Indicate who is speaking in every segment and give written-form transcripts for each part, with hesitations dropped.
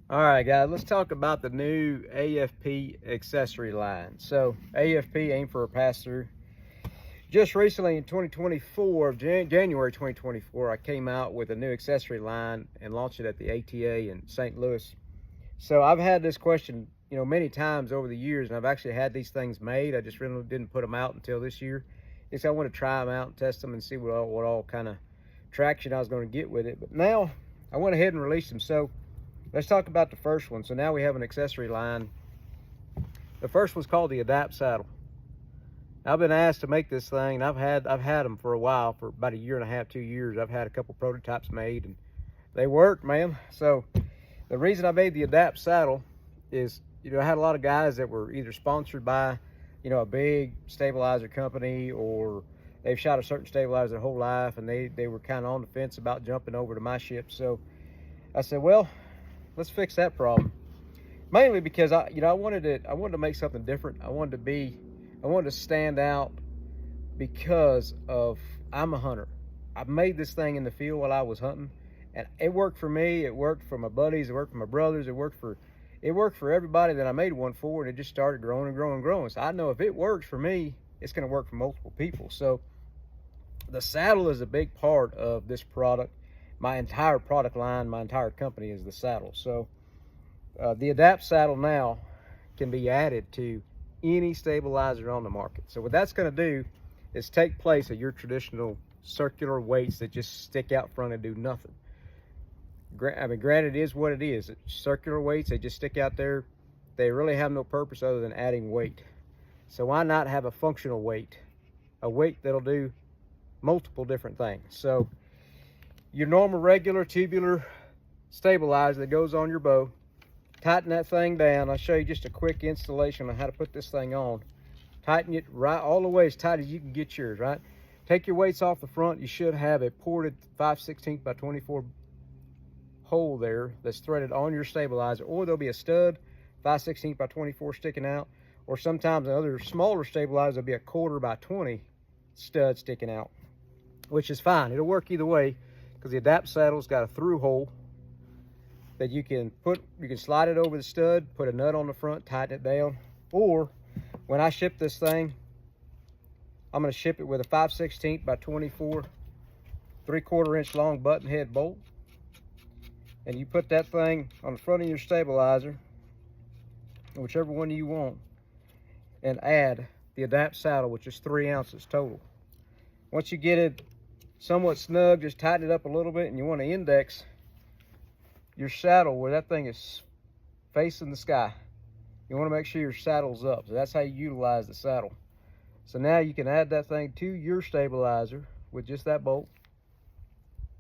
Speaker 1: All right, guys, let's talk about the new AFP accessory line. So AFP, aim for a pass-through. Just recently in 2024, January 2024, I came out with a new accessory line and launched it at the ATA in St. Louis. So I've had this question, many times over the years, and I've actually had these things made. I just really didn't put them out until this year. I want to try them out and test them and see what all kind of traction I was going to get with it. But now I went ahead and released them. So let's talk about the first one. So now we have an accessory line. The first one's called the Adapt Saddle. I've been asked to make this thing, and I've had them for a while, for about a year and a half, 2 years. I've had a couple prototypes made, and they work, man. So the reason I made the Adapt Saddle is, I had a lot of guys that were either sponsored by, a big stabilizer company, or they've shot a certain stabilizer their whole life, and they were kind of on the fence about jumping over to my ship. So I said, well, let's fix that problem. Mainly because I wanted to make something different. I wanted to stand out because of I'm a hunter. I made this thing in the field while I was hunting, and it worked for me. It worked for my buddies. It worked for my brothers. It worked for everybody that I made one for, and it just started growing and growing and growing. So I know if it works for me, it's going to work for multiple people. So the saddle is a big part of this product. My entire product line, my entire company is the saddle. So the Adapt Saddle now can be added to any stabilizer on the market. So what that's going to do is take place of your traditional circular weights that just stick out front and do nothing. Granted, it is what it is. It's circular weights, they just stick out there. They really have no purpose other than adding weight. So why not have a functional weight, a weight that'll do multiple different things? So your normal regular tubular stabilizer that goes on your bow, tighten that thing down. I'll show you just a quick installation on how to put this thing on. Tighten it right all the way as tight as you can get yours, right? Take your weights off the front. You should have a ported 5/16 by 24 hole there that's threaded on your stabilizer, or there'll be a stud 5/16 by 24 sticking out, or sometimes in other smaller stabilizers there'll be a 1/4 by 20 stud sticking out, which is fine. It'll work either way because the Adapt Saddle's got a through hole that you can slide it over the stud, put a nut on the front, tighten it down. Or when I ship this thing, I'm going to ship it with a 5/16 by 24 3/4 inch long button head bolt. And you put that thing on the front of your stabilizer, whichever one you want, and add the Adapt Saddle, which is 3 ounces total. Once you get it somewhat snug, just tighten it up a little bit, and you want to index your saddle where that thing is facing the sky. You want to make sure your saddle's up. So that's how you utilize the saddle. So now you can add that thing to your stabilizer with just that bolt,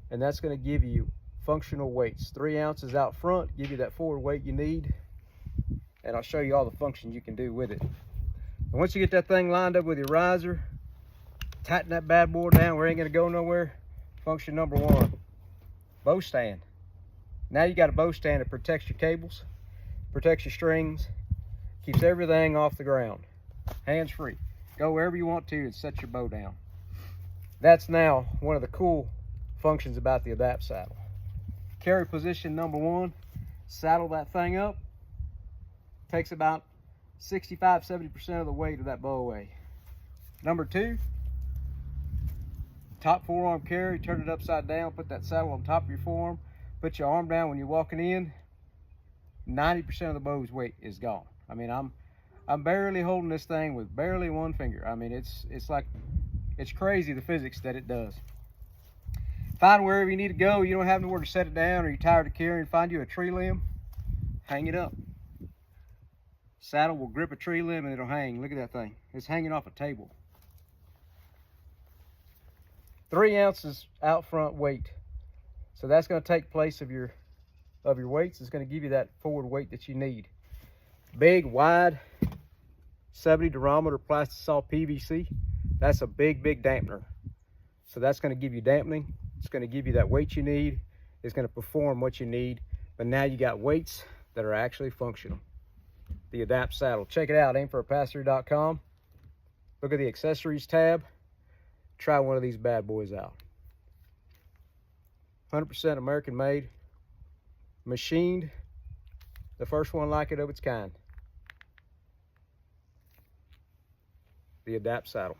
Speaker 1: and that's going to give you functional weights. 3 ounces out front, give you that forward weight you need, and I'll show you all the functions you can do with it. And once you get that thing lined up with your riser, tighten that bad boy down where it ain't going to go nowhere. Function number 1, bow stand. Now you got a bow stand that protects your cables, protects your strings, keeps everything off the ground, hands free. Go wherever you want to and set your bow down. That's now one of the cool functions about the Adapt Saddle. Carry position number 1, saddle that thing up. Takes about 65–70% of the weight of that bow away. Number 2, top forearm carry, turn it upside down, put that saddle on top of your forearm, put your arm down when you're walking in. 90% of the bow's weight is gone. I mean, I'm barely holding this thing with barely one finger. I mean, it's crazy the physics that it does. Find wherever you need to go. You don't have nowhere to set it down, or you're tired of carrying, find you a tree limb, hang it up. Saddle will grip a tree limb and it'll hang. Look at that thing. It's hanging off a table. 3 ounces out front weight. So that's going to take place of your weights. It's going to give you that forward weight that you need. Big, wide, 70 durometer plastisol PVC. That's a big dampener. So that's going to give you dampening. It's going to give you that weight you need. It's going to perform what you need. But now you got weights that are actually functional. The Adapt Saddle. Check it out, aimforapassthrough.com. Look at the accessories tab. Try one of these bad boys out. 100% American made, machined The first one like it of its kind. The Adapt Saddle.